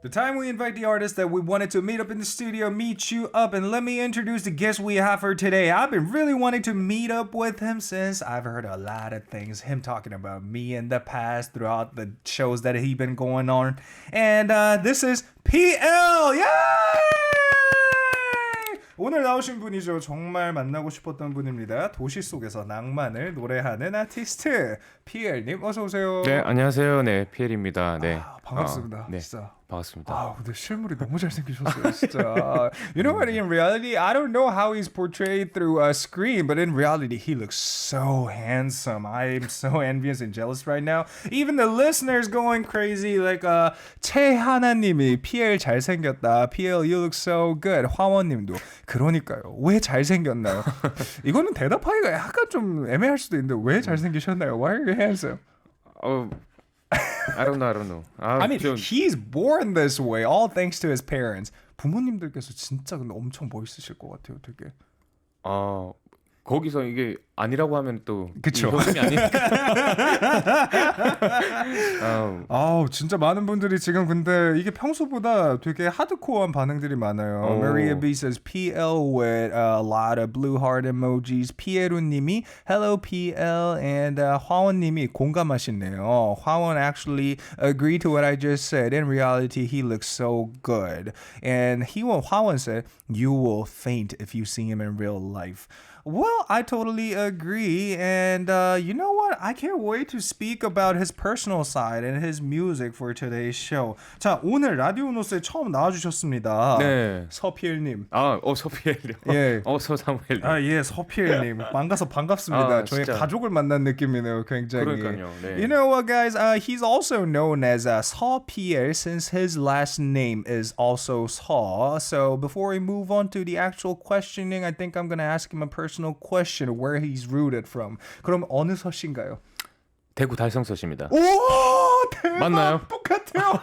The time we invite the artists that we wanted to meet up in the studio, meet you up, and let me introduce the guest we have for today. I've been really wanting to meet up with him since I've heard a lot of things, him talking about me in the past throughout the shows that he's been going on. And this is PL! Yay! 오늘 나오신 분이죠. 정말 만나고 싶었던 분입니다. 도시 속에서 낭만을 노래하는 아티스트 PL님 어서 오세요. 네, 안녕하세요. 네, PL입니다. 네. 반갑습니다. 네. 진짜. 반갑습니다. 아, 근데 실물이 너무 잘생기셨어요, 진짜. You know what? In reality, I don't know how he's portrayed through a screen, but in reality, he looks so handsome. I'm so envious and jealous right now. Even the listeners going crazy. Like 최하나님이 PL 잘생겼다. PL, you look so good. 화원님도 그러니까요. 왜 잘생겼나요? 이거는 대답하기가 약간 좀 애매할 수도 있는데 왜 잘생기셨나요? Why are you handsome? I don't know. I mean, he's born this way, all thanks to his parents. 부모님들께서 진짜 근데 엄청 멋있으실 것 같아요, 되게. 거기서 이게 아니라고 하면 또 그쵸. 효심이 아니니까. 진짜 많은 분들이 지금 근데 이게 평소보다 되게 하드코어한 반응들이 많아요. Maria B says PL with a lot of blue heart emojis. 피에루님이 hello PL and 화원님이 공감하시네요. 화원 actually agreed to what I just said. In reality, he looks so good. And 화원 said, you will faint if you see him in real life. Well, I totally agree. And you know what? I can't wait to speak about his personal side and his music for today's show. 자, 오늘 라디오'n us에 처음 나와주셨습니다. 네. 서피엘님. 서피엘이요. 예. 서사무엘. 예, 서피엘님. 만나서 반갑습니다. 저희 진짜. 가족을 만난 느낌이네요, 굉장히. 그러니까요. 네. You know what, guys? He's also known as 서피엘 since his last name is also 서. So before we move on to the actual questioning, I think I'm going to ask him a personal question where he's rooted from. 그럼 어느 서씨인가요? 대구 달성서씨입니다. 오, 대박. 맞나요? 똑같아요.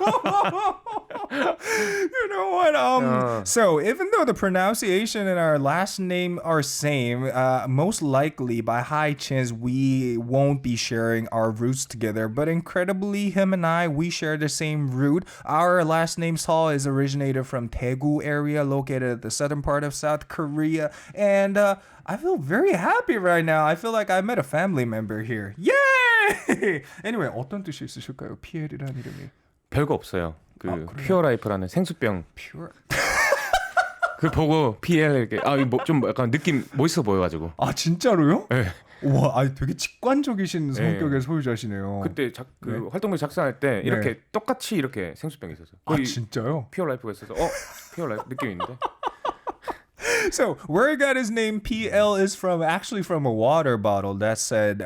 You know what? So even though the pronunciation and our last name are same, most likely by high chance we won't be sharing our roots together. But incredibly, him and I, we share the same root. Our last name Seo is originated from Daegu area, located at the southern part of South Korea, and I feel very happy right now. I feel like I met a family member here. Yay! Anyway, 어떤 뜻이 있으실까요? PL이라는 이름이. 별거 없어요. 퓨어라이프라는 생수병. Pure. 그 보고 PL 이렇게 좀 약간 느낌 멋있어 보여가지고. 아, 진짜로요? 네. 와, 되게 직관적이신 성격의 소유자시네요. 그때 활동비 작성할 때 이렇게 똑같이 이렇게 생수병이 있었어요. 아, 진짜요? 퓨어라이프가 있어서 퓨어라이프 느낌 있는데. So where he got his name PL is from a water bottle that said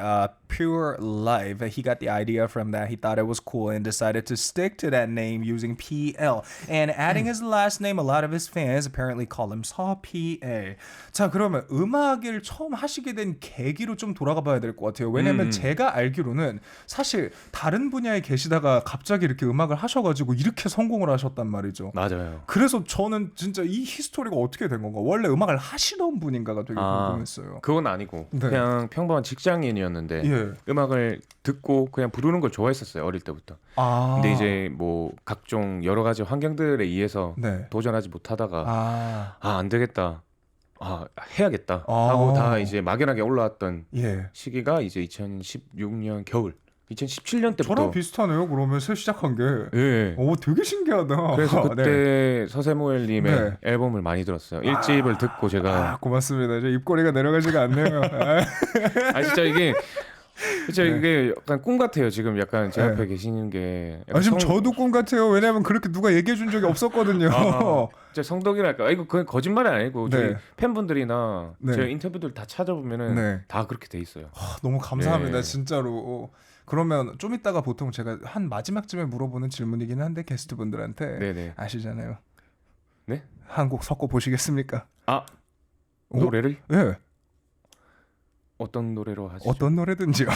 Pure Life. He got the idea from that. He thought it was cool and decided to stick to that name using PL. And adding his last name, a lot of his fans apparently call him 서PL. 자, 그러면 음악을 처음 하시게 된 계기로 좀 돌아가 봐야 될 것 같아요. 왜냐면 제가 알기로는 사실 다른 분야에 계시다가 갑자기 이렇게 음악을 하셔가지고 이렇게 성공을 하셨단 말이죠. 맞아요. 그래서 저는 진짜 이 히스토리가 어떻게 된 건가? 원래 음악을 하시던 분인가가 되게 궁금했어요. 그건 아니고 네. 그냥 평범한 직장인이었는데 예. 음악을 듣고 그냥 부르는 걸 좋아했었어요. 어릴 때부터. 근데 이제 뭐 각종 여러 가지 환경들에 의해서 네. 도전하지 못하다가 안 되겠다. 해야겠다 하고 다 이제 막연하게 올라왔던 시기가 이제 2016년 겨울 2017년 때부터 저랑 비슷하네요. 그러면 새 시작한 게. 네. 오, 되게 신기하다. 그래서 그때 서세무엘님의 앨범을 많이 들었어요. 1집을 듣고 제가 고맙습니다. 저 입꼬리가 내려가지가 않네요. 진짜 이게 그쵸, 이게 약간 꿈 같아요. 지금 약간 제 앞에 계시는 게. 지금 저도 꿈 같아요. 왜냐면 그렇게 누가 얘기해 준 적이 없었거든요. 진짜 성덕이랄까. 이거 그건 거짓말이 아니고 저희 팬분들이나 제 인터뷰들 다 찾아보면은 다 그렇게 돼 있어요. 너무 감사합니다. 진짜로. 그러면 좀 이따가 보통 제가 한 마지막쯤에 물어보는 질문이긴 한데 게스트분들한테 아시잖아요. 네? 한 곡 섞어 보시겠습니까? 노래를? 예. 어떤 노래로 하시죠? 어떤 노래든지요.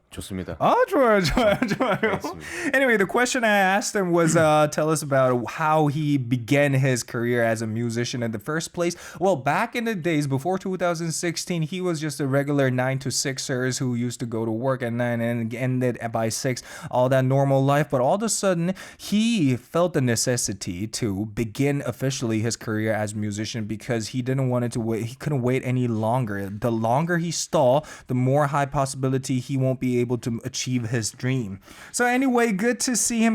좋습니다. 좋아요. 알겠습니다. Anyway, the question I asked him was tell us about how he began his career as a musician in the first place. Well, back in the days before 2016, he was just a regular 9 to 6ers who used to go to work at 9 and ended by 6, all that normal life. But all of a sudden, he felt the necessity to begin officially his career as a musician because he didn't want it to wait. He couldn't wait any longer. The longer he stall, the more high possibility he won't be able to achieve his dream. So anyway, good to see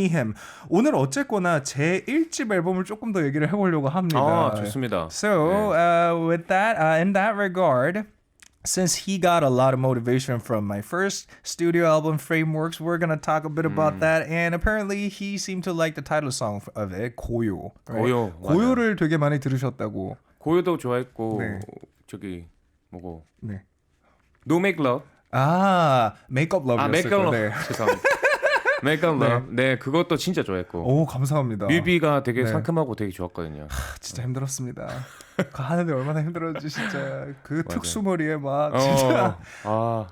him. 오늘 어쨌거나 제 1집 앨범을 조금 더 얘기를 해보려고 합니다. 좋습니다. So with that, in that regard, since he got a lot of motivation from my first studio album, Frameworks, we're going to talk a bit about that. And apparently he seemed to like the title song of it, 고요. Right? 고요를 되게 많이 들으셨다고. 고요도 좋아했고 네. 저기 뭐고 네. No Make Love. 메이크업 러브였어요. 메이크업 러브. 죄송합니다. 메이크업 러브. 네, 그것도 진짜 좋아했고. 오, 감사합니다. 뮤비가 되게 상큼하고 되게 좋았거든요. 진짜 힘들었습니다. 그거 하는데 얼마나 힘들었지 진짜. 그 특수머리에 막 진짜.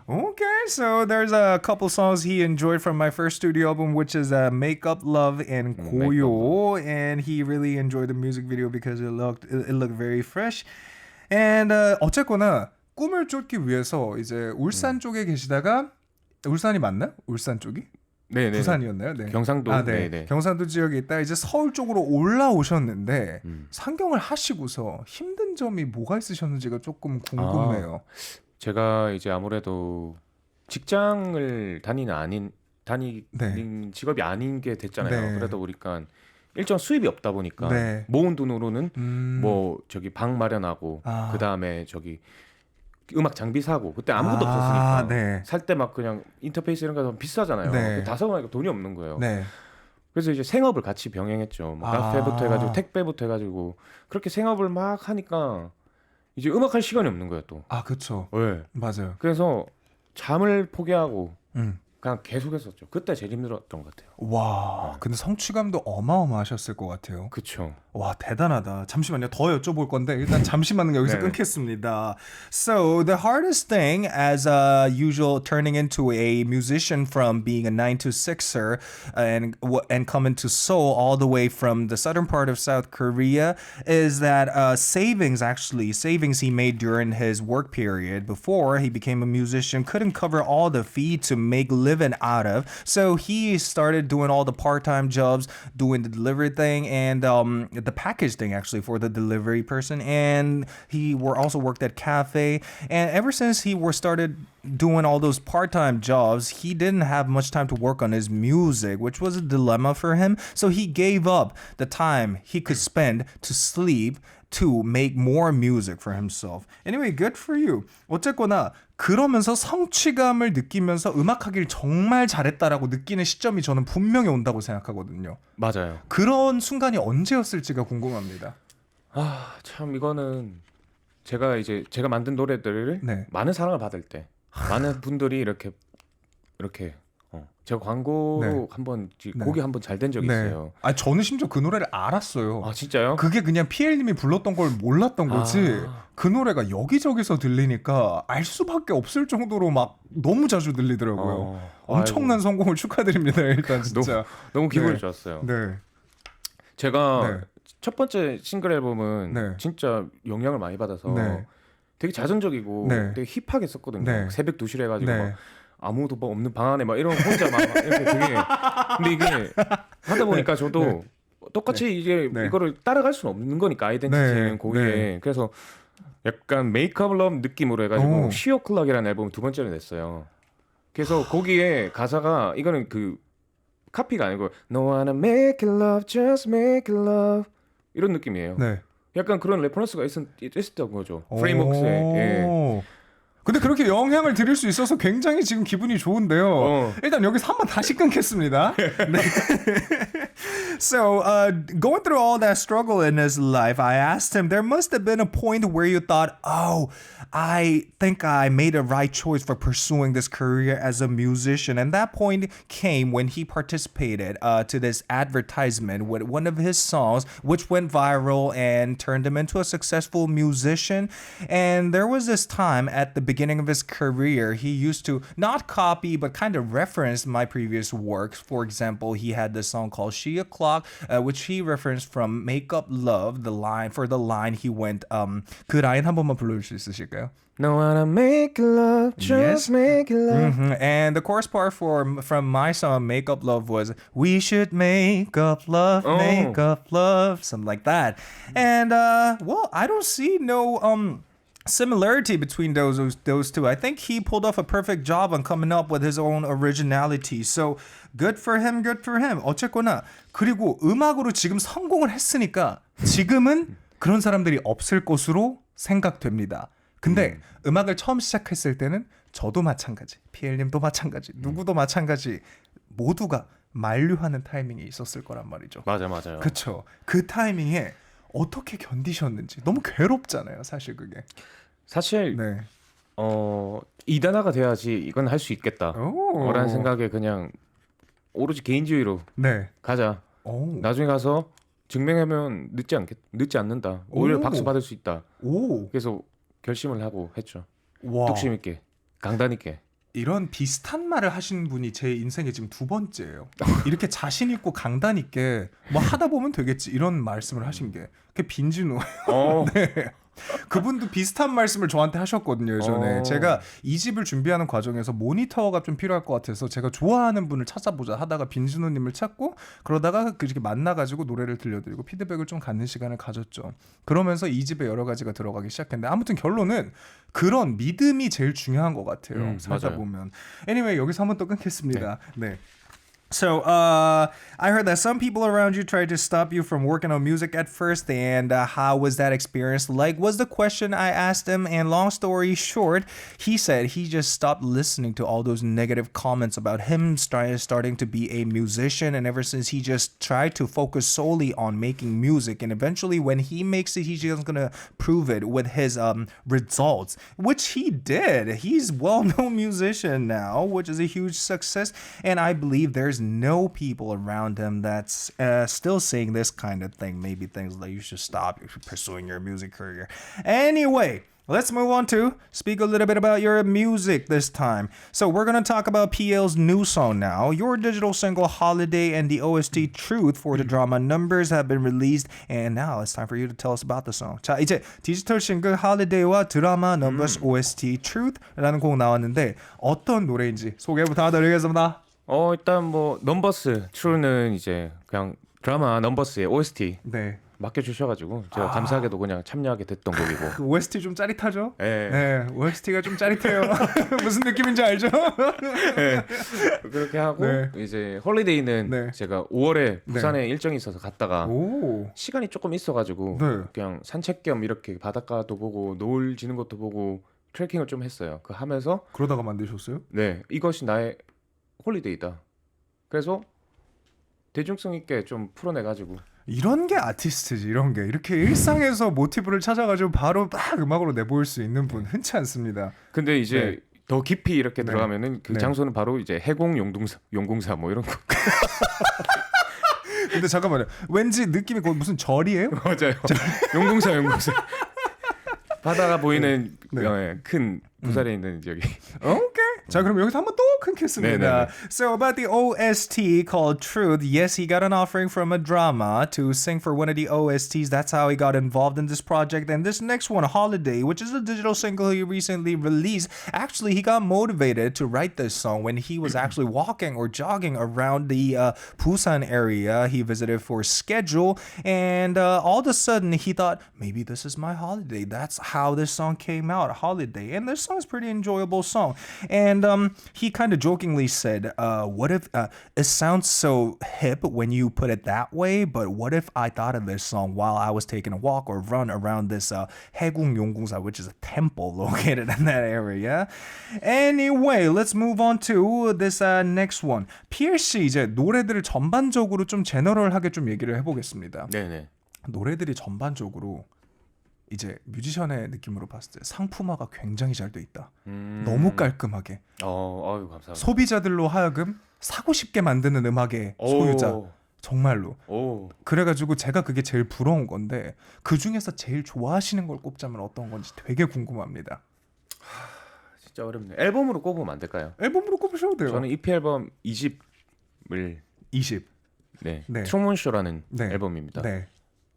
Okay, so there's a couple songs he enjoyed from my first studio album, which is Makeup Love and 고요, and he really enjoyed the music video because it looked very fresh. And 어쨌거나 꿈을 쫓기 위해서 이제 울산 쪽에 계시다가 울산이 맞나? 울산 쪽이? 네, 부산이었나요? 네. 경상도. 네. 경상도 지역에 있다 이제 서울 쪽으로 올라오셨는데 상경을 하시고서 힘든 점이 뭐가 있으셨는지가 조금 궁금해요. 제가 이제 아무래도 직장을 다니는 직업이 아닌 게 됐잖아요. 그러다 보니까 일정 수입이 없다 보니까 모은 돈으로는 뭐 저기 방 마련하고 그 다음에 저기 음악 장비 사고 그때 아무것도 없었으니까 살 때 막 그냥 인터페이스 이런 거 비싸잖아요. 다 사고 나니까 돈이 없는 거예요. 그래서 이제 생업을 같이 병행했죠. 뭐 카페부터 해가지고 택배부터 해가지고 그렇게 생업을 막 하니까 이제 음악할 시간이 없는 거예요 또. 그렇죠. 네. 맞아요. 그래서 잠을 포기하고 그냥 계속 했었죠. 그때 제일 힘들었던 것 같아요. 와, 근데 성취감도 어마어마하셨을 것 같아요. 그쵸. 와, 대단하다. 잠시만요. 더 여쭤볼 건데 일단 잠시만요. 여기서 끊겠습니다. So the hardest thing as usual turning into a musician from being a 9 to 6er and coming to Seoul all the way from the southern part of South Korea is that savings he made during his work period before he became a musician couldn't cover all the fee to make living out of. So he started doing all the part-time jobs, doing the delivery thing and the package thing actually for the delivery person, and he also worked at cafe. And ever since he started doing all those part-time jobs, he didn't have much time to work on his music, which was a dilemma for him. So he gave up the time he could spend to sleep to make more music for himself. Anyway, good for you. 어쨌거나 그러면서 성취감을 느끼면서 음악하기를 정말 잘했다라고 느끼는 시점이 저는 분명히 온다고 생각하거든요. 맞아요. 그런 순간이 언제였을지가 궁금합니다. 참 이거는 제가 만든 노래들을 많은 사랑을 받을 때 많은 분들이 이렇게 제가 광고로 한번 곡이 한번 잘 된 적이 있어요. 저는 심지어 그 노래를 알았어요. 진짜요? 그게 그냥 PL님이 불렀던 걸 몰랐던 거지. 그 노래가 여기저기서 들리니까 알 수밖에 없을 정도로 막 너무 자주 들리더라고요. 엄청난 성공을 축하드립니다. 일단 진짜 너무 기분이 좋았어요. 제가 첫 번째 싱글 앨범은 진짜 영향을 많이 받아서 되게 자전적이고 되게 힙하게 썼거든요. 새벽 2시에 해가지고 막 아무도 뭐 없는 방 안에 막 이런 혼자 막 이렇게 되게 근데 이게 하다 보니까 저도 똑같이 이제 이거를 따라갈 수는 없는 거니까 아이덴티티는 곡에 그래서 약간 메이크업 러브 느낌으로 해가지고 시어클락이라는 앨범 두 번째를 냈어요. 그래서 거기에 가사가 이거는 그 카피가 아니고 No wanna make it love, just make it love 이런 느낌이에요. 약간 그런 레퍼런스가 있었던 거죠. 프레임워크스에. 근데 그렇게 영향을 드릴 수 있어서 굉장히 지금 기분이 좋은데요. 일단 여기서 한번 다시 끊겠습니다. So, going through all that struggle in his life, I asked him, there must have been a point where you thought, oh, I think I made a right choice for pursuing this career as a musician. And that point came when he participated to this advertisement with one of his songs, which went viral and turned him into a successful musician. And there was this time at the beginning of his career, he used to not copy, but kind of reference my previous works. For example, he had this song called She O'Clock, which he referenced from Make Up Love, the line he went, 그 라인 한 번만 불러줄 수 있으실까요? No wanna make love, just make love. And the chorus part from my song Make Up Love was we should make up love, make up love, something like that. And well, I don't see no similarity between those two. I think he pulled off a perfect job on coming up with his own originality. So good for him, good for him. 어쨌거나 그리고 음악으로 지금 성공을 했으니까 지금은 그런 사람들이 없을 것으로 생각됩니다. 근데 음악을 처음 시작했을 때는 저도 마찬가지, PL님도 마찬가지, 누구도 마찬가지 모두가 만류하는 타이밍이 있었을 거란 말이죠. 맞아요. 그렇죠. 그 타이밍에 어떻게 견디셨는지 너무 괴롭잖아요, 사실 그게. 사실 네. 이단아가 돼야지 이건 할 수 있겠다. 라는 생각에 그냥 오로지 개인주의로 네. 가자. 나중에 가서 증명하면 늦지 않는다. 오히려 박수 받을 수 있다. 그래서 결심을 하고 했죠. 와. 뚝심 있게, 강단 있게. 이런 비슷한 말을 하신 분이 제 인생에 지금 두 번째예요. 이렇게 자신 있고 강단 있게 뭐 하다 보면 되겠지 이런 말씀을 하신 게 그게 빈진우. 네. 그분도 비슷한 말씀을 저한테 하셨거든요. 예전에 제가 이 집을 준비하는 과정에서 모니터가 좀 필요할 것 같아서 제가 좋아하는 분을 찾아보자 하다가 빈진우님을 찾고 그러다가 그렇게 만나가지고 노래를 들려드리고 피드백을 좀 갖는 시간을 가졌죠. 그러면서 이 집에 여러 가지가 들어가기 시작했는데 아무튼 결론은 그런 믿음이 제일 중요한 것 같아요. 살다 보면. Anyway, 여기서 한번 또 끊겠습니다. 네. So, I heard that some people around you tried to stop you from working on music at first, and how was that experience like? Was the question I asked him, and long story short, he said he just stopped listening to all those negative comments about him starting to be a musician, and ever since he just tried to focus solely on making music, and eventually when he makes it, he's just gonna prove it with his results, which he did. He's a well-known musician now, which is a huge success, and I believe there's no people around him that's still saying this kind of thing. Maybe things like you should stop pursuing your music career. Anyway, let's move on to speak a little bit about your music this time. So we're going to talk about PL's new song now. Your digital single Holiday and the OST Truth for the drama Numbers have been released. And now it's time for you to tell us about the song. 자, 이제 디지털 싱글 Holiday와 드라마 Numbers OST Truth라는 곡 나왔는데 어떤 노래인지 소개 부탁드리겠습니다. 일단 뭐 넘버스 트루는 이제 그냥 드라마 넘버스의 OST 맡겨주셔가지고 제가 감사하게도 그냥 참여하게 됐던 곡이고. 그 OST 좀 짜릿하죠? 네. OST가 좀 짜릿해요. 무슨 느낌인지 알죠? 네. 그렇게 하고 이제 홀리데이는 제가 5월에 부산에 일정이 있어서 갔다가 시간이 조금 있어가지고 그냥 산책 겸 이렇게 바닷가도 보고 노을 지는 것도 보고 트레킹을 좀 했어요. 그 하면서 그러다가 만드셨어요? 네, 이것이 나의 홀리데이다. 그래서 대중성 있게 좀 풀어내가지고 이런 게 아티스트지. 이런 게 이렇게 일상에서 모티브를 찾아가지고 바로 딱 음악으로 내보일 수 있는 분 흔치 않습니다. 근데 이제 더 깊이 이렇게 들어가면은 그 장소는 바로 이제 해공 용궁사 뭐 이런 거. 근데 잠깐만요. 왠지 느낌이 거의 무슨 절이에요? 맞아요. 용궁사. 바다가 보이는 큰 부산에 있는 저기. 오케이. 자, 그럼 여기서 한번 또 끊겠습니다. So about the OST called Truth, yes, he got an offering from a drama to sing for one of the OSTs. That's how he got involved in this project. And this next one, Holiday, which is a digital single he recently released, actually he got motivated to write this song when he was actually walking or jogging around the Busan area he visited for schedule. And all of a sudden he thought, maybe this is my holiday. That's how this song came out, Holiday. And this song is a pretty enjoyable song. And And he kind of jokingly said, what if it sounds so hip when you put it that way, but what if I thought of this song while I was taking a walk or run around this 해궁 용궁사, which is a temple located in that area. Anyway, let's move on to this next one. PLC 이제 노래들을 전반적으로 좀 제너럴하게 좀 얘기를 해보겠습니다. 네네. 노래들이 전반적으로 이제 뮤지션의 느낌으로 봤을 때 상품화가 굉장히 잘 돼 있다. 너무 깔끔하게. 아유, 감사합니다. 소비자들로 하여금 사고 싶게 만드는 음악의 소유자. 정말로. 그래가지고 제가 그게 제일 부러운 건데 그 중에서 제일 좋아하시는 걸 꼽자면 어떤 건지 되게 궁금합니다. 진짜 어렵네요. 앨범으로 꼽으면 안 될까요? 앨범으로 꼽으셔도 돼요. 저는 EP 앨범 20을 20. 네. 네. 트루먼 쇼라는 네. 앨범입니다. 네.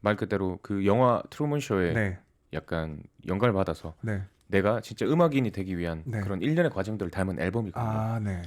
말 그대로 그 영화 트루먼 쇼에 네. 약간 영감을 받아서 네. 내가 진짜 음악인이 되기 위한 네. 그런 일련의 과정들을 담은 앨범이거든요. 아, 네.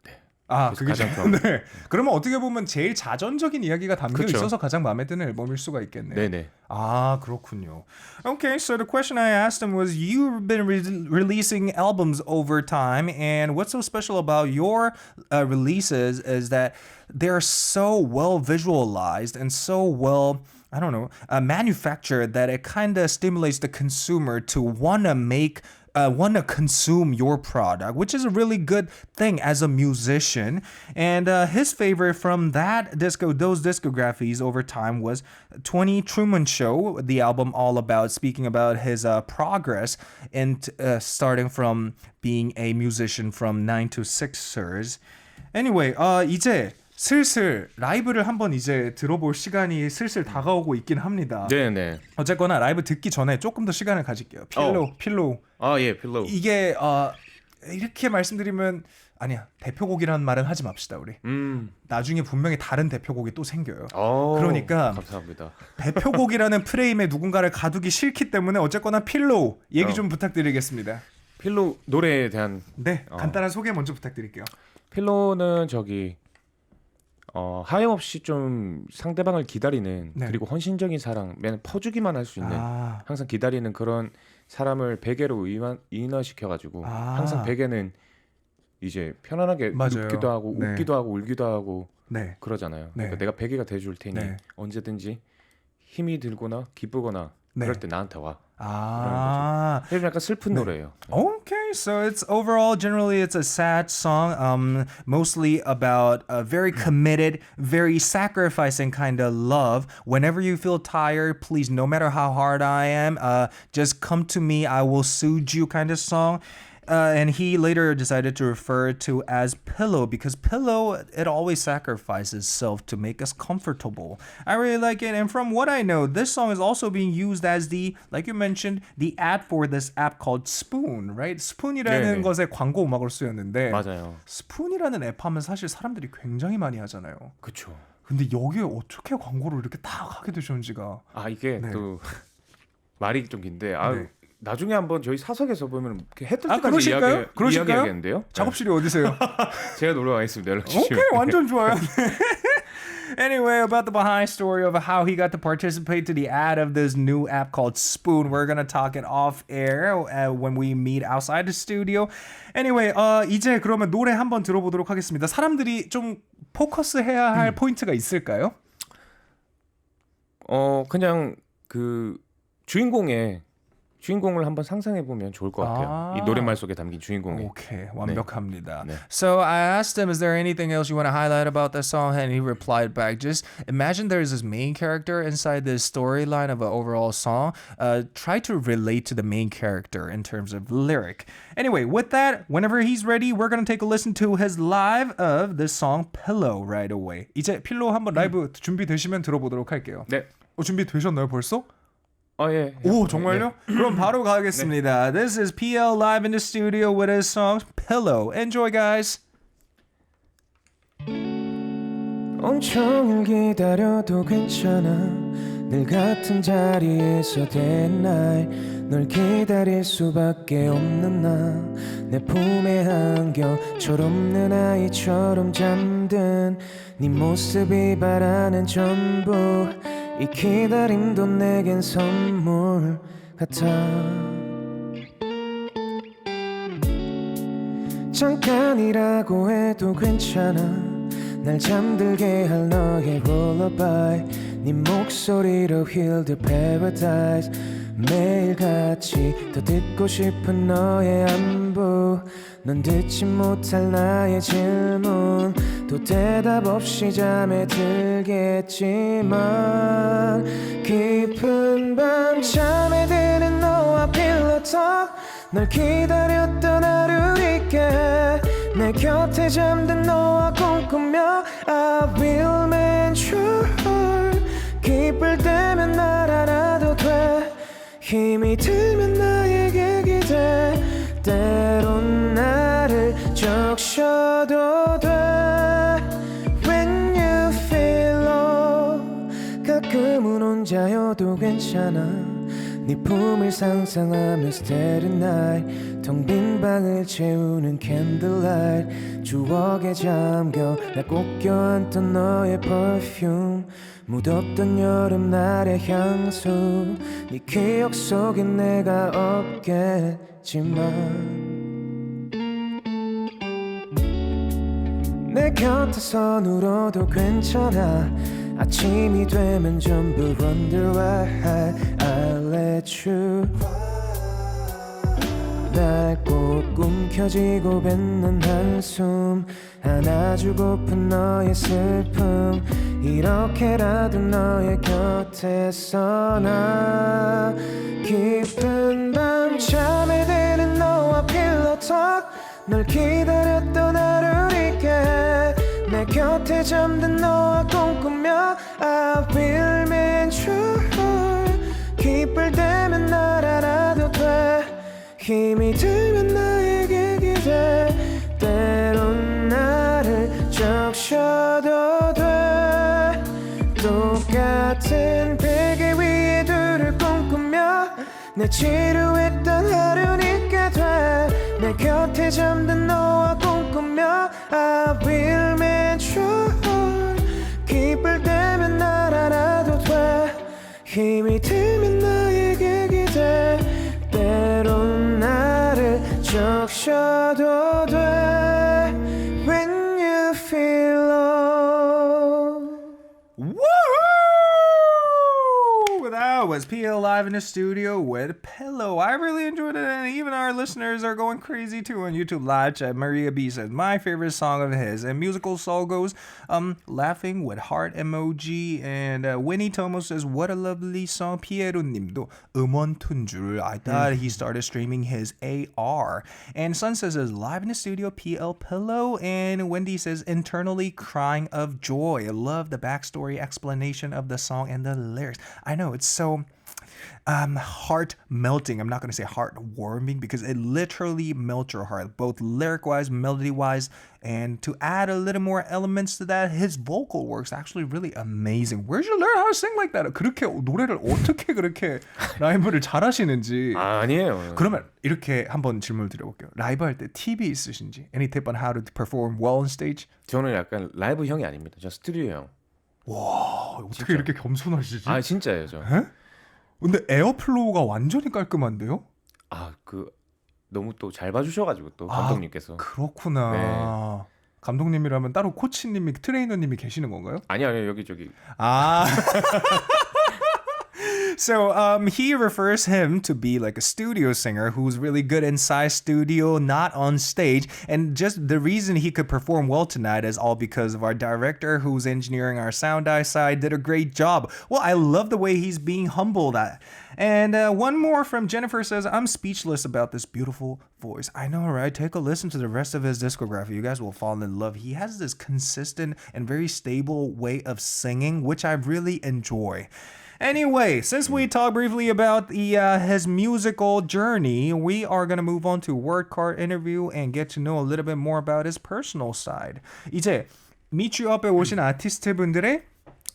네. 아, 그게 가장 네. 그러면 어떻게 보면 제일 자전적인 이야기가 담겨 그쵸. 있어서 가장 마음에 드는 앨범일 수가 있겠네요. 네네. 아, 그렇군요. Okay, so the question I asked him was, you've been releasing albums over time, and what's so special about your releases is that they're so well visualized and so well, I don't know, manufactured that it kind of stimulates the consumer to want to consume your product, which is a really good thing as a musician. And his favorite from those discographies over time was 20 Truman Show, the album all about speaking about his progress and starting from being a musician from 9 to 6ers. Anyway, 이제 슬슬 라이브를 한번 이제 들어볼 시간이 슬슬 다가오고 있긴 합니다. 네네. 어쨌거나 라이브 듣기 전에 조금 더 시간을 가질게요. 필로우. 아, 예, 필로우. 이게 이렇게 말씀드리면 아니야, 대표곡이라는 말은 하지 맙시다 우리. 나중에 분명히 다른 대표곡이 또 생겨요. 그러니까 감사합니다. 대표곡이라는 프레임에 누군가를 가두기 싫기 때문에 어쨌거나 필로우 얘기 좀 부탁드리겠습니다. 필로우 노래에 대한 네, 간단한 소개 먼저 부탁드릴게요. 필로우는 하염없이 좀 상대방을 기다리는 네. 그리고 헌신적인 사랑, 맨 퍼주기만 할 수 있는 항상 기다리는 그런 사람을 베개로 인화시켜가지고 항상 베개는 이제 편안하게 맞아요. 눕기도 하고 네. 웃기도 하고 울기도 하고 네. 그러잖아요. 네. 그러니까 내가 베개가 돼줄 테니 네. 언제든지 힘이 들거나 기쁘거나 네. 그럴 때 나한테 와. 아, 약간 슬픈 노래예요. Okay, so it's overall generally it's a sad song, mostly about a very committed, very sacrificing kind of love. Whenever you feel tired, please, no matter how hard I am, just come to me. I will soothe you kind of song. And he later decided to refer to as pillow because pillow, it always sacrifices self to make us comfortable. I really like it. And from what I know, this song is also being used as like you mentioned, the ad for this app called Spoon, right? Spoon이라는 네네. 것의 광고 음악으로 쓰였는데 맞아요. Spoon이라는 앱 하면 사실 사람들이 굉장히 많이 하잖아요. 그렇죠. 근데 여기에 어떻게 광고를 이렇게 딱 하게 되셨는지가 이게 네. 또 말이 좀 긴데 네. 나중에 한번 저희 사석에서 보면 해뜰 때까지 그러실까요? 이야기하겠는데요? 작업실이 어디세요? 제가 놀러 가겠습니다. 연락 주시면. 오케이, 완전 좋아요. Anyway, about the behind story of how he got to participate to the ad of this new app called Spoon, we're gonna talk it off air when we meet outside the studio. Anyway, 이제 그러면 노래 한번 들어보도록 하겠습니다. 사람들이 좀 포커스해야 할 포인트가 있을까요? 그냥 그 주인공을 한번 상상해 보면 좋을 것 같아요. 이 노랫말 속에 담긴 주인공이. 오케이, 완벽합니다. 네. So I asked him, is there anything else you want to highlight about the song? And he replied back, just imagine there's this main character inside this storyline of an overall song. Try to relate to the main character in terms of lyric. Anyway, with that, whenever he's ready, we're going to take a listen to his live of this song Pillow right away. 이제 필로우 한번 라이브 준비되시면 들어보도록 할게요. 네. 준비되셨나요 벌써? 예. 오, 정말요? 네. 그럼 바로 가겠습니다. This is PL live in the studio with his song Pillow. Enjoy, guys. 엄청 기다려도 괜찮아. 늘 같은 자리에서 된 날 널 기다릴 수밖에 없는 나. 내 품에 안겨 철없는 아이처럼 잠든 네 모습이 바라는 전부. 이 기다림도 내겐 선물 같아. 잠깐이라고 해도 괜찮아 날 잠들게 할 너의 lullaby 네 목소리로 heal the paradise 매일같이 더 듣고 싶은 너의 안부 넌 듣지 못할 나의 질문 또 대답 없이 잠에 들겠지만 깊은 밤 잠에 드는 너와 필로talk 널 기다렸던 하루 있게 내 곁에 잠든 너와 꿈꾸며 I will make your heart 기쁠 때면 날 알아도 돼 힘이 들면 나에게 기대 때론 나를 적셔도 돼 When you feel low 가끔은 혼자여도 괜찮아 네 품을 상상하며 Steady night 텅 빈 방을 채우는 candlelight 추억에 잠겨 날 꼭 껴안던 너의 perfume 묻었던 여름날의 향수 네 기억 속엔 내가 없겠지만 내 곁에서 누워도 괜찮아 아침이 되면 전부 wonder why I let you 날 꼭 움켜쥐고 뱉는 한숨 안아주고픈 너의 슬픔 이렇게라도 너의 곁에서 나 깊은 밤 잠에 드는 너와 필로talk 널 기다렸던 하루 있게 내 곁에 잠든 너와 꿈꾸며 I will make your heart 기쁠 때면 날 알아도 돼 힘이 들면 나에게 기대 때론 나를 적셔도 돼 똑같은 베개 위에 둘을 꿈꾸며 내 지루했던 하루는 있게 돼 내 곁에 잠든 너와 꿈꾸며 I will make your heart 기쁠 때면 날 알아도 돼 힘이 들면 나에게 기대 때론 나를 적셔도 돼 When you feel low Woo! That was PL live in the studio with Pillow. I really enjoyed it, and even our listeners are going crazy too on YouTube Live chat. Maria B says, my favorite song of his. And Musical Soul goes, laughing with heart emoji. And Winnie Tomo says, what a lovely song. Piero 님도 음원 튼 줄. I thought he started streaming his AR. And Sun says, live in the studio, PL Pillow. And Wendy says, internally crying of joy. I love the backstory explanation of the song and the lyrics. I know, it's so heart melting. I'm not going to say heart warming because it literally melts your heart, both lyric wise, melody wise. And to add a little more elements to that, his vocal work's actually really amazing. Where'd you learn how to sing like that? 그렇게 노래를 어떻게 그렇게 라이브를 잘하시는지. 아니에요. 그러면 이렇게 한번 질문을 드려볼게요. 라이브 할 때 팁이 있으신지? Any tip on how to perform well on stage? 저는 약간 라이브 형이 아닙니다. 저 스튜디오 형. 와, 어떻게 진짜. 이렇게 겸손하시지? 아, 진짜예요, 저. 에? 근데 에어플로우가 완전히 깔끔한데요? 아, 너무 또 잘 봐주셔가지고 또 감독님께서. 그렇구나. 네. 감독님이라면 따로 코치님이 트레이너님이 계시는 건가요? 아니요, 여기. 아. So he refers him to be like a studio singer who's really good inside studio, not on stage. And just the reason he could perform well tonight is all because of our director who's engineering our sound side did a great job. Well, I love the way he's being humbled. And one more from Jennifer says, I'm speechless about this beautiful voice. I know, right? Take a listen to the rest of his discography. You guys will fall in love. He has this consistent and very stable way of singing, which I really enjoy. Anyway, since we talked briefly about his musical journey, we are going to move on to word card interview and get to know a little bit more about his personal side. 이제 Meet You Up에 오신 아티스트 분들의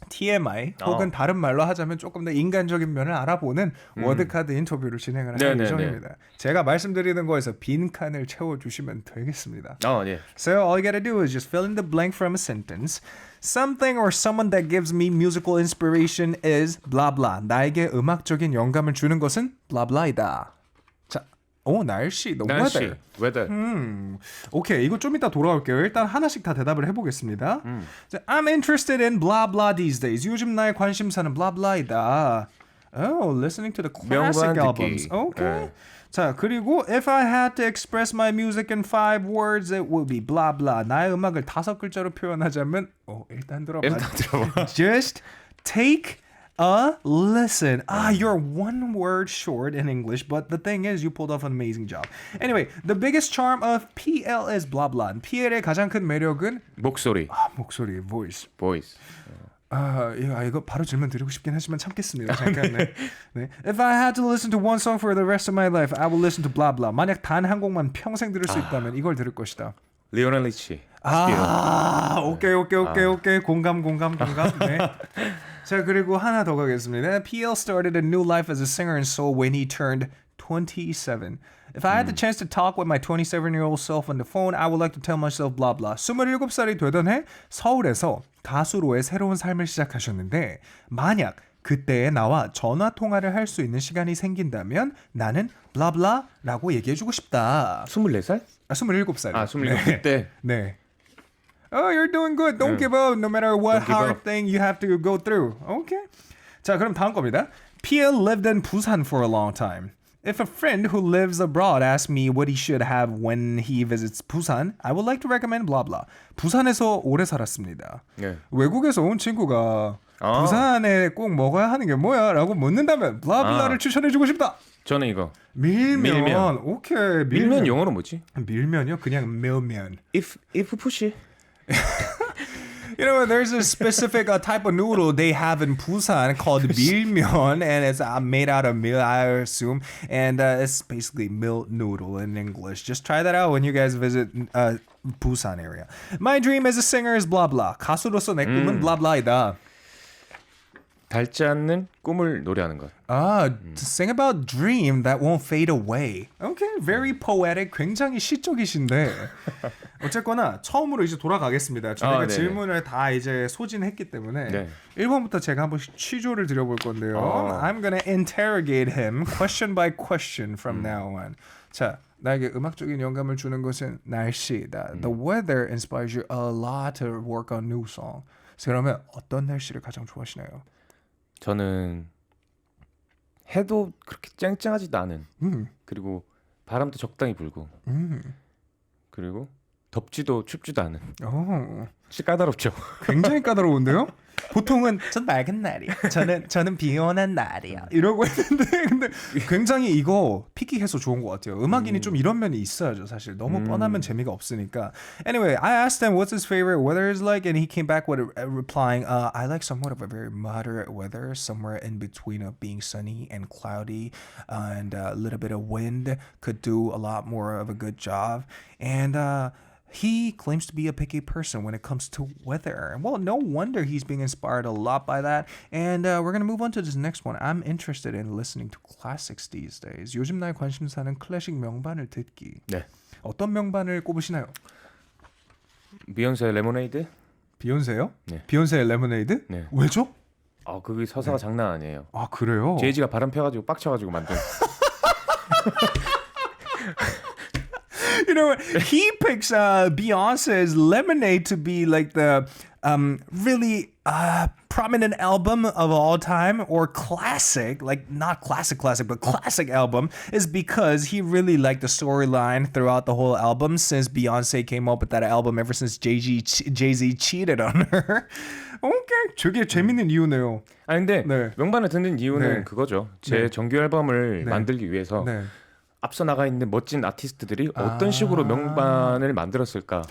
TMI 혹은 다른 말로 하자면 조금 더 인간적인 면을 알아보는 워드카드 인터뷰를 진행을 할 예정입니다. 제가 말씀드리는 거에서 빈 칸을 채워주시면 되겠습니다. 네. So all you gotta do is just fill in the blank from a sentence. Something or someone that gives me musical inspiration is blah blah. 나에게 음악적인 영감을 주는 것은 blah blah이다. 자, 날씨, the weather. 오케이, 이거 좀 이따 돌아올게요. 일단 하나씩 다 대답을 해보겠습니다. I'm interested in blah blah these days. 요즘 나의 관심사는 blah blah이다. Oh, listening to the classic albums. Okay. 자, 그리고 if I had to express my music in 5 words, it would be blah blah. 나의 음악을 5글자로 표현하자면, 일단 들어봐. Just take a listen. You're 1 word short in English, but the thing is, you pulled off an amazing job. Anyway, the biggest charm of PL is blah blah. PL의 가장 큰 매력은 목소리. 목소리, voice. 이거 바로 질문 드리고 싶긴 하지만 참겠습니다. 잠깐. 네. If I had to listen to one song for the rest of my life, I would listen to blah blah. 만약 단 한 곡만 평생 들을 수 있다면 이걸 들을 것이다. 리오넬 리치. 오케이. 공감. 네. 자, 그리고 하나 더 가겠습니다. PL started a new life as a singer and soul when he turned 27. If I had the chance to talk with my 27-year-old self on the phone, I would like to tell myself blah blah. 27살이 되던 해 서울에서 가수로의 새로운 삶을 시작하셨는데 만약 그때의 나와 전화 통화를 할 수 있는 시간이 생긴다면 나는 blah blah라고 얘기해주고 싶다. 24살? 27살. 27 그때. 네. Oh, you're doing good. Don't give up no matter what hard thing you have to go through. Okay. 자, 그럼 다음 겁니다. PL lived in Busan for a long time. If a friend who lives abroad asks me what he should have when he visits Busan, I would like to recommend blah blah. 부산에서 오래 살았습니다. 네. 외국에서 온 친구가 부산에 꼭 먹어야 하는 게 뭐야? 라고 묻는다면 blah blah를 추천해주고 싶다. 저는 이거. 밀면. 오케이. 밀면 영어로 뭐지? 밀면이요? 그냥 밀면. If push. You know, there's a specific type of noodle they have in Busan called 밀면, and it's made out of meal, I assume, and it's basically milk noodle in English. Just try that out when you guys visit Busan area. My dream as a singer is blah blah. 가수로서 내 꿈은 blah blah이다. 닳지 않는 꿈을 노래하는 것. To sing about dream that won't fade away. Okay, very poetic. 굉장히 시적이신데. 어쨌거나 처음으로 이제 돌아가겠습니다. 저희가 질문을 다 이제 소진했기 때문에 1번부터 제가 한 번씩 취조를 드려볼 건데요. I'm gonna interrogate him question by question from now on. 자, 나에게 음악적인 영감을 주는 것은 날씨다. The weather inspires you a lot to work on new song. 그러면 어떤 날씨를 가장 좋아하시나요? 저는 해도 그렇게 쨍쨍하지도 않은 그리고 바람도 적당히 불고 그리고 덥지도 춥지도 않은 진짜 까다롭죠. 굉장히 까다로운데요? 보통은 전 맑은 날이야. 저는 비 오는 날이야. 이러고 했는데 근데 굉장히 이거 픽킥해서 좋은 것 같아요. 음악인이 좀 이런 면이 있어야죠. 사실 너무 뻔하면 재미가 없으니까. Anyway, I asked him what's his favorite weather is like, and he came back with replying, I like somewhat of a very moderate weather, somewhere in between of being sunny and cloudy, and a little bit of wind could do a lot more of a good job, and he claims to be a picky person when it comes to weather. Well, no wonder he's being inspired a lot by that. And we're going to move on to this next one. I'm interested in listening to classics these days. 요즘 나의 관심사는 클래식 명반을 듣기. 네. 어떤 명반을 꼽으시나요? 비욘세 레모네이드? 비욘세요? 네. 비욘세의 레모네이드? 네. 왜죠? 그게 서사가 장난 아니에요. 그래요? 제이지가 바람 펴가지고 빡쳐가지고 만든. You know what? He picks Beyonce's Lemonade to be like the really prominent album of all time, or classic, like not classic, but classic album, is because he really liked the storyline throughout the whole album since Beyonce came up with that album ever since Jay-Z cheated on her. Okay, 되게 재밌는 이유네요. 근데 명반을 듣는 이유는 그거죠. 제 정규 앨범을 만들기 위해서 앞서 나가 있는 멋진 아티스트들이 어떤 식으로 명반을 만들었을까?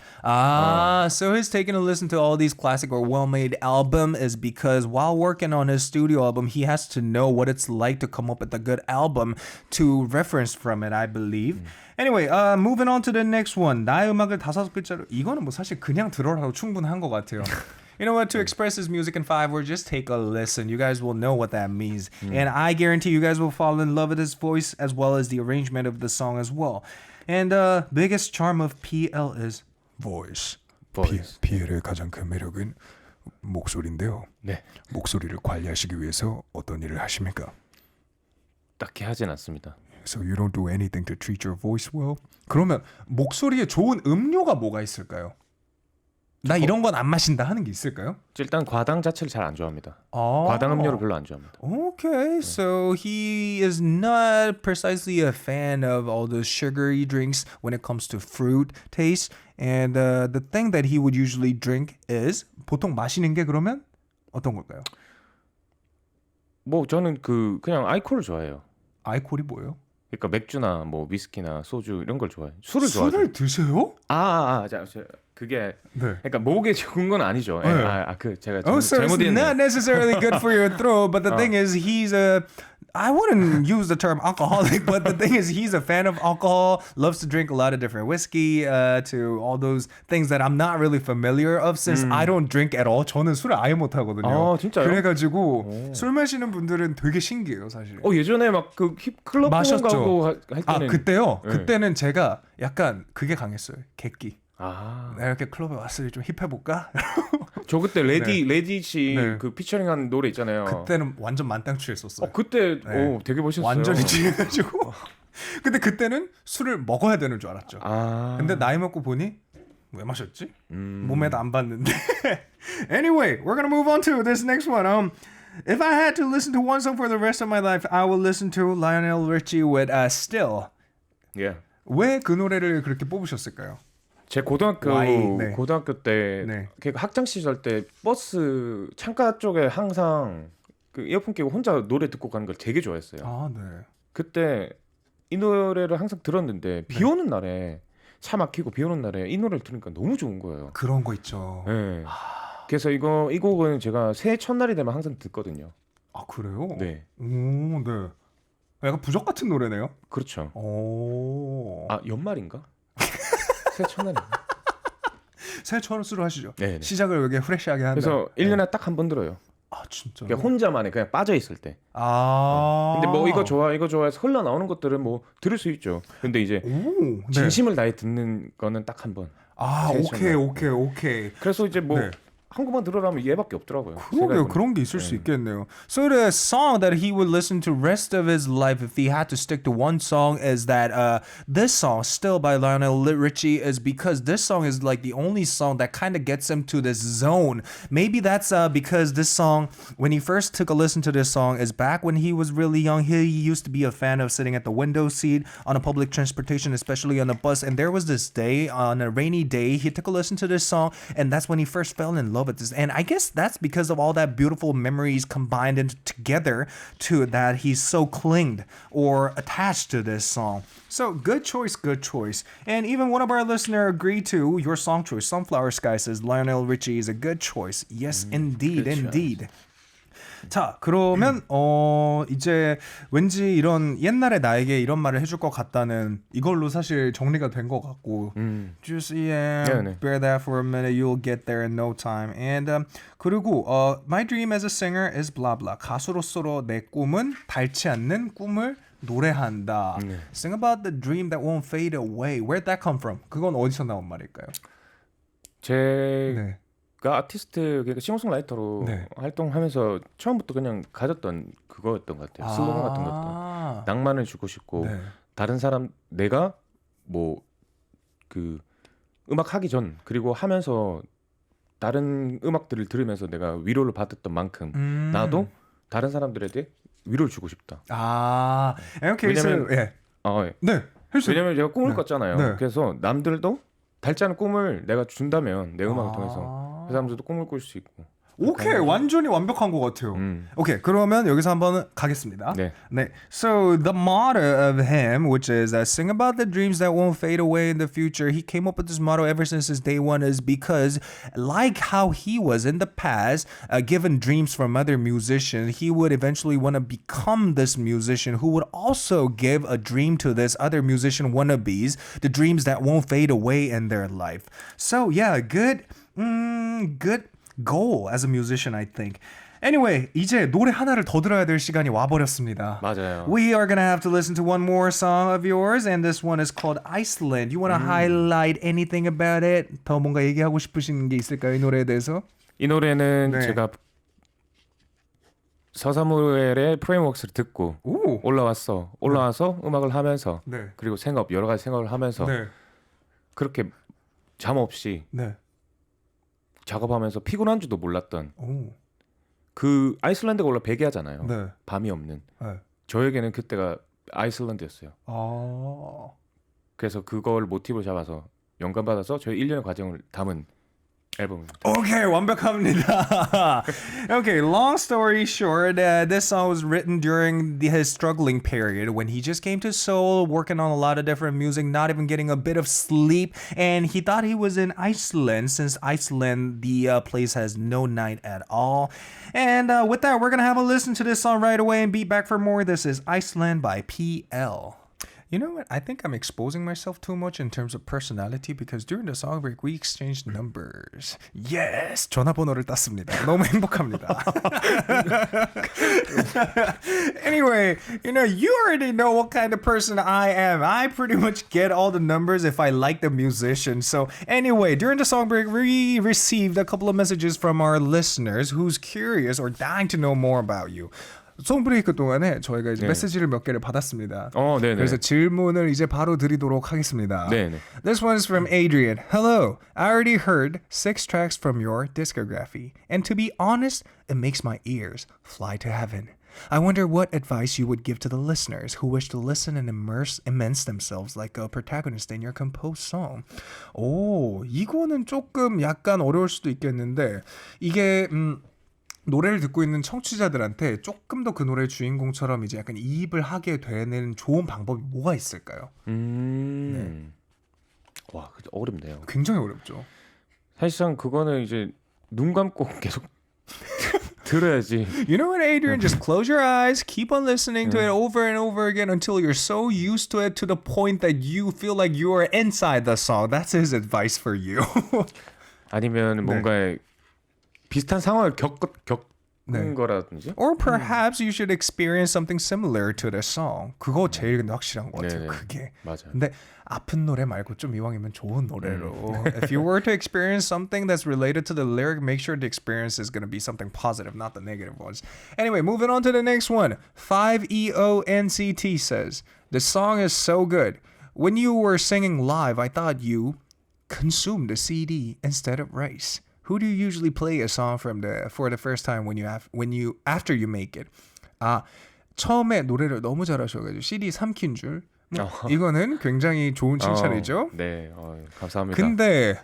So he's taking a listen to all these classic or well-made album is because while working on his studio album, he has to know what it's like to come up with a good album to reference from it, I believe. Anyway, moving on to the next one. 나의 음악을 5글자로. 이거는 뭐 사실 그냥 들어라도 충분한 것 같아요. You know what? To express his music in 5 words, just take a listen. You guys will know what that means. And I guarantee you guys will fall in love with his voice as well as the arrangement of the song as well. And biggest charm of PL is voice. PL의 가장 큰 매력은 목소리인데요. 네. 목소리를 관리하시기 위해서 어떤 일을 하십니까? 딱히 하진 않습니다. So you don't do anything to treat your voice well? 그러면 목소리에 좋은 음료가 뭐가 있을까요? 나 이런 건 안 마신다 하는 게 있을까요? 일단 과당 자체를 잘 안 좋아합니다. 과당 음료를 별로 안 좋아합니다. Okay, so he is not precisely a fan of all those sugary drinks when it comes to fruit taste. And the thing that he would usually drink is 보통 마시는 게 그러면 어떤 걸까요? 뭐 저는 그냥 알코올을 좋아해요. 알코올이 뭐예요? 그러니까 맥주나 뭐 위스키나 소주 이런 걸 좋아해요. 술을 좋아해요. 술을 드세요? 그게 네. 그러니까 목에 좋은 건 아니죠. 네. 제가 So it's 잘못했네. not necessarily good for your throat, but the thing is he's I wouldn't use the term alcoholic, but the thing is he's a fan of alcohol, loves to drink a lot of different whiskey, to all those things that I'm not really familiar of since I don't drink at all. 저는 술을 아예 못 하거든요. 진짜요? 그래가지고 술 마시는 분들은 되게 신기해요, 사실. 예전에 막 클럽 가고 할 때는 그때요? 네. 그때는 제가 약간 그게 강했어요. 객기. 내가 이렇게 클럽에 왔으니 좀 힙해볼까? 저 그때 레디씨 그 피처링한 노래 있잖아요. 그때는 완전 만땅 취했었어요. 그때 되게 멋있었어요. 완전히 취해가지고. 근데 그때는 술을 먹어야 되는 줄 알았죠. 근데 나이 먹고 보니 왜 마셨지? 몸에도 안 봤는데. Anyway, we're gonna move on to this next one. If I had to listen to one song for the rest of my life, I would listen to Lionel Richie with Still. Yeah. 왜 그 노래를 그렇게 뽑으셨을까요? 제 고등학교 때 네. 학창 시절 때 버스 창가 쪽에 항상 그 이어폰 끼고 혼자 노래 듣고 가는 걸 되게 좋아했어요. 네. 그때 이 노래를 항상 들었는데 비 오는 날에 차 막히고 비 오는 날에 이 노래를 들으니까 너무 좋은 거예요. 그런 거 있죠. 네. 그래서 이 곡은 제가 새해 첫날이 되면 항상 듣거든요. 그래요? 네. 네. 약간 부적 같은 노래네요. 그렇죠. 연말인가? 새해 첫날인가? 새해 첫날으로 하시죠. 네. 시작을 여기 프레시하게 한다. 그래서 1년에 딱 한 번 들어요. 진짜. 그러니까 혼자만에 그냥 빠져 있을 때. 근데 뭐 이거 좋아해서 흘러 나오는 것들은 뭐 들을 수 있죠. 근데 이제 진심을 다해 듣는 거는 딱 한 번. 오케이. 그래서 이제 뭐 한국만 들으라면 얘밖에 없더라고요. 그러게요. 그런 게 있을 수 있겠네요. So the song that he would listen to rest of his life if he had to stick to one song is that this song, Still by Lionel Richie, is because this song is like the only song that kind of gets him to this zone. Maybe that's because this song, when he first took a listen to this song, is back when he was really young. He used to be a fan of sitting at the window seat on a public transportation, especially on a bus. And there was this day, on a rainy day, he took a listen to this song, and that's when he first fell in love with this. And I guess that's because of all that beautiful memories combined into together to that he's so clinged or attached to this song. So good choice. And even one of our listeners agreed to your song choice. Sunflower Sky says Lionel Richie is a good choice. Yes, indeed. 자, 그러면 이제 왠지 이런 옛날에 나에게 이런 말을 해줄 것 같다는 이걸로 사실 정리가 된 것 같고 just bear that for a minute, you'll get there in no time. And 그리고 my dream as a singer is blah blah. 가수로서 내 꿈은 닳지 않는 꿈을 노래한다. Sing about the dream that won't fade away. Where'd that come from? 그건 어디서 나온 말일까요? 제가 아티스트, 그러니까 싱어송라이터로 활동하면서 처음부터 그냥 가졌던 그거였던 것 같아요. 슬로건 같은 것도. 낭만을 주고 싶고 다른 사람, 내가 뭐 그 음악 하기 전 그리고 하면서 다른 음악들을 들으면서 내가 위로를 받았던 만큼 나도 다른 사람들에게 위로를 주고 싶다. 왜냐면 왜냐면 제가 꿈을 꿨잖아요. 그래서 남들도 닳지 않은 꿈을 내가 준다면 내 음악을 통해서 그 사람들도 꿈을 꿀 수 있고. 오케이, 완전히 완벽한 것 같아요. 오케이, 그러면 여기서 한번 가겠습니다. 네. So the motto of him, which is sing about the dreams that won't fade away in the future. He came up with this motto ever since his day one, is because like how he was in the past, given dreams from other musicians, he would eventually want to become this musician who would also give a dream to this other musician wannabes, the dreams that won't fade away in their life. So yeah, good goal as a musician, I think. Anyway, 이제 노래 하나를 더 들어야 될 시간이 와버렸습니다. 맞아요. We are gonna have to listen to one more song of yours, and this one is called Iceland. You wanna highlight anything about it? 더 뭔가 얘기하고 싶으신 게 있을까요, 이 노래에 대해서? 이 노래는 제가 서사무엘의 프레임워크를 듣고 올라와서 음악을 하면서 그리고 여러 가지 생각을 하면서 그렇게 잠 없이 작업하면서 피곤한 줄도 몰랐던 그 아이슬란드가 원래 백야잖아요. 밤이 없는. 저에게는 그때가 아이슬란드였어요. 그래서 그걸 모티브를 잡아서 영감받아서 저희 1년의 과정을 담은 앨범입니다. Okay, 완벽합니다. Okay, long story short, this song was written during his struggling period when he just came to Seoul, working on a lot of different music, not even getting a bit of sleep, and he thought he was in Iceland, since Iceland, the place has no night at all. And with that, we're gonna have a listen to this song right away and be back for more. This is Iceland by PL. You know what? I think I'm exposing myself too much in terms of personality because during the song break we exchanged numbers. Yes! 전화번호를 땄습니다. 너무 행복합니다. Anyway, you already know what kind of person I am. I pretty much get all the numbers if I like the musician. So anyway, during the song break we received a couple of messages from our listeners who's curious or dying to know more about you. 송브레이크 동안에 저희가 이제 메시지를 몇 개를 받았습니다. 그래서 질문을 이제 바로 드리도록 하겠습니다. This one is from Adrian. Hello, I already heard 6 tracks from your discography, and to be honest, it makes my ears fly to heaven. I wonder what advice you would give to the listeners who wish to listen and immerse themselves like a protagonist in your composed song. 오, 이거는 조금 약간 어려울 수도 있겠는데 이게 노래를 듣고 있는 청취자들한테 조금 더 그 노래의 주인공처럼 이제 약간 이입을 하게 되는 좋은 방법이 뭐가 있을까요? 와, 어렵네요. 굉장히 어렵죠. 사실상 그거는 이제 눈 감고 계속 들어야지. You know what, Adrian? Just close your eyes, keep on listening to it over and over again until you're so used to it to the point that you feel like you are inside the song. That's his advice for you. 아니면 뭔가 비슷한 상황을 겪은 거라든지. Or perhaps you should experience something similar to the song. 그거 제일 근데 확실한 것 같아요. 그게. 맞아요. 근데 아픈 노래 말고 좀 이왕이면 좋은 노래로. If you were to experience something that's related to the lyric, make sure the experience is going to be something positive, not the negative ones. Anyway, moving on to the next one. 5EONCT says, the song is so good. When you were singing live, I thought you consumed the CD instead of rice. Who do you usually play a song for the first time after you make it? 처음에 노래를 너무 잘하셔가지고 CD 삼킨 줄. 이거는 굉장히 좋은 칭찬이죠. 네, 감사합니다. 근데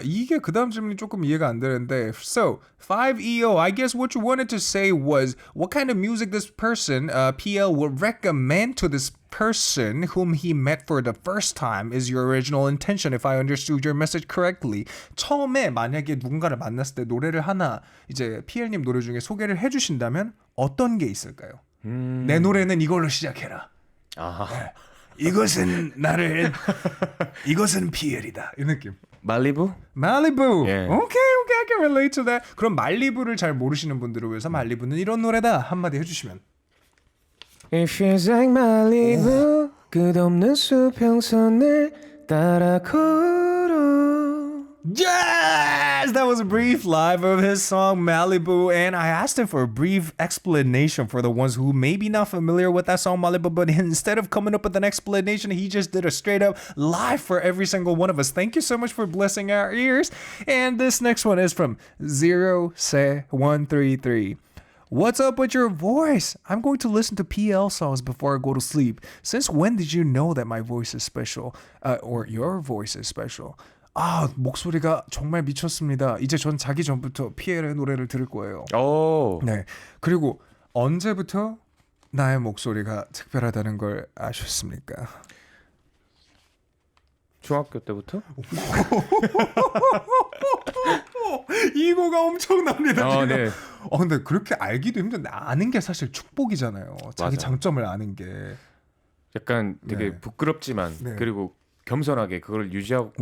이게 그 다음 질문이 조금 이해가 안 되는데. So 5EO, I guess what you wanted to say was what kind of music this person PL would recommend to this person whom he met for the first time is your original intention, if I understood your message correctly. 처음에 만약에 누군가를 만났을 때 노래를 하나 이제 PL님 노래 중에 소개를 해주신다면 어떤 게 있을까요? 내 노래는 이걸로 시작해라. 이것은 이것은 PL이다. 이 느낌. 말리부? Okay, I can relate to that. 그럼 말리부를 잘 모르시는 분들을 위해서 말리부는 이런 노래다 한마디 해주시면. It feels like Malibu 끝없는 수평선을 따라 걸어. Yes! That was a brief live of his song Malibu, and I asked him for a brief explanation for the ones who may be not familiar with that song Malibu, but instead of coming up with an explanation, he just did a straight up live for every single one of us. Thank you so much for blessing our ears. And this next one is from 0Se133. What's up with your voice? I'm going to listen to PL songs before I go to sleep. Since when did you know that my voice is special? Or your voice is special? 목소리가 정말 미쳤습니다. 이제 전 자기 전부터 PL의 노래를 들을 거예요. 네. 그리고 언제부터 나의 목소리가 특별하다는 걸 아셨습니까? 중학교 때부터? 이거가 엄청납니다. 네. 근데 그렇게 알기도 힘든데 아는 게 사실 축복이잖아요. 자기 장점을 아는 게. 약간 되게 부끄럽지만 그리고 겸손하게 그걸 유지하고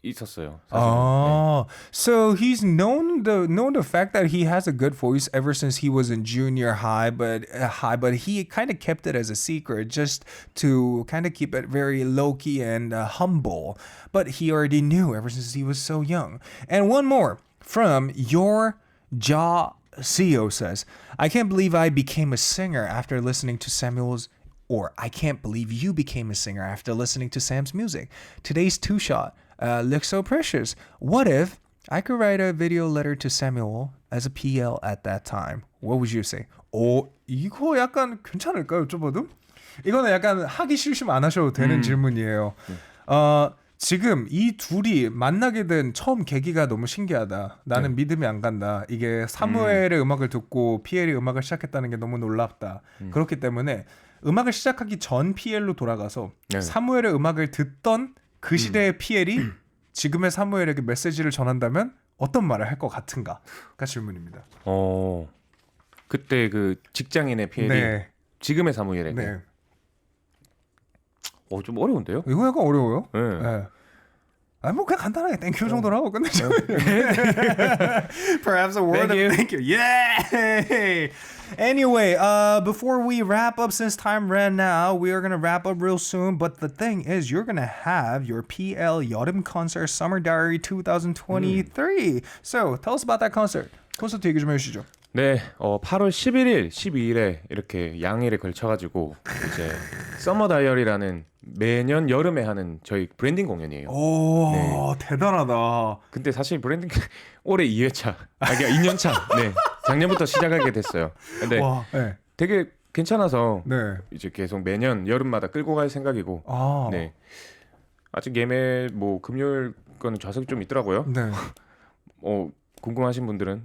있었어요. So he's known the fact that he has a good voice ever since he was in junior high, but he kind of kept it as a secret just to kind of keep it very low key and humble. But he already knew ever since he was so young. And one more from your jaw CEO says, I can't believe I became a singer after listening to Samuel's, or I can't believe you became a singer after listening to Sam's music. Today's two-shot looks so precious. What if I could write a video letter to Samuel as a PL at that time? What would you say? 이거 약간 괜찮을까요, 여쭤봐도? 이거는 약간 하기 싫으면 안 하셔도 되는 질문이에요. 지금 이 둘이 만나게 된 처음 계기가 너무 신기하다. 나는 믿음이 안 간다. 이게 사무엘의 음악을 듣고 PL이 음악을 시작했다는 게 너무 놀랍다. 그렇기 때문에 음악을 시작하기 전 PL로 돌아가서 사무엘의 음악을 듣던 그 시대의 PL이 지금의 사무엘에게 메시지를 전한다면 어떤 말을 할 것 같은가가 질문입니다. 그때 그 직장인의 PL이 지금의 사무엘에게. 네. 좀 어려운데요? 이거 약간 어려워요. 네. 네. 뭐 그냥 간단하게 땡큐 정도로 하고 끝내죠. Perhaps a word of thank you. Yeah. Anyway, before we wrap up, since time ran out, we are gonna wrap up real soon. But the thing is, you're gonna have your PL 여름 concert Summer Diary 2023. So tell us about that concert. 콘서트 얘기 좀 해주시죠. 네, 8월 11일, 12일에 이렇게 양일에 걸쳐가지고 이제 서머 다이어리라는 매년 여름에 하는 저희 브랜딩 공연이에요. 오, 대단하다. 근데 사실 브랜딩 올해 2회차, 그러니까 2년차. 네, 작년부터 시작하게 됐어요. 근데 되게 괜찮아서 이제 계속 매년 여름마다 끌고 갈 생각이고. 네, 아직 예매 뭐 금요일 거는 좌석이 좀 있더라고요. 네. 궁금하신 분들은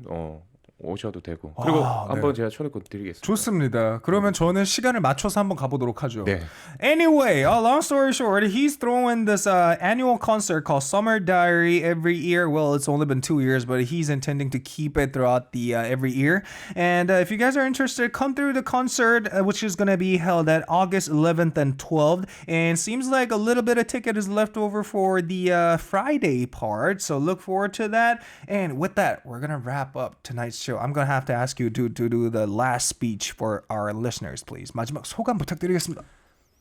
오셔도 되고 그리고 한번 제가 초대권 드리겠습니다. 좋습니다. 그러면 저는 시간을 맞춰서 한번 가보도록 하죠. 네. Anyway, long story short, he's throwing this annual concert called Summer Diary every year. Well, it's only been 2 years, but he's intending to keep it throughout the every year. And if you guys are interested, come through the concert, which is going to be held at August 11th and 12th. And seems like a little bit of ticket is left over for the Friday part. So look forward to that. And with that, we're going to wrap up tonight's show. I'm going to have to ask you to do the last speech for our listeners, please. 마지막 소감 부탁드리겠습니다.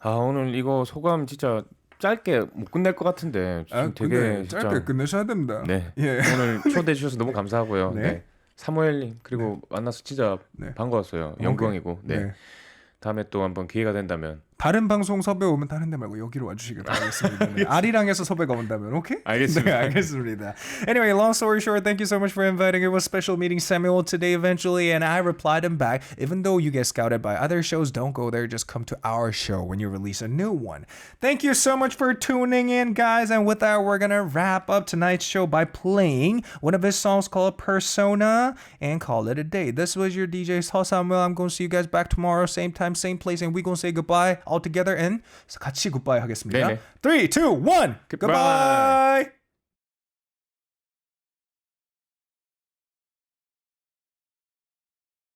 오늘 이거 소감 진짜 짧게 못 끝낼 것 같은데 되게 짧게 진짜 끝내셔야 됩니다. 네. 오늘 초대해 주셔서 너무 감사하고요. 네. 사무엘님 그리고 만나서 진짜 반가웠어요. 영광이고. 네. 다음에 또 한번 기회가 된다면 다른 방송 섭외 오면 다른 데 말고 여기로 와주시길 바라겠습니다. 네. 아리랑에서 섭외가 온다면 오케이? 알겠습니다. 네, 알겠습니다. Anyway, long story short, thank you so much for inviting. It was special meeting Samuel today eventually, and I replied him back. Even though you get scouted by other shows, don't go there. Just come to our show when you release a new one. Thank you so much for tuning in, guys. And with that, we're going to wrap up tonight's show by playing one of his songs called Persona and call it a day. This was your DJ Samuel. I'm going to see you guys back tomorrow, same time, same place, and we're going to say goodbye all together and 같이 goodbye 하겠습니다. 네네. 3, 2, 1, goodbye.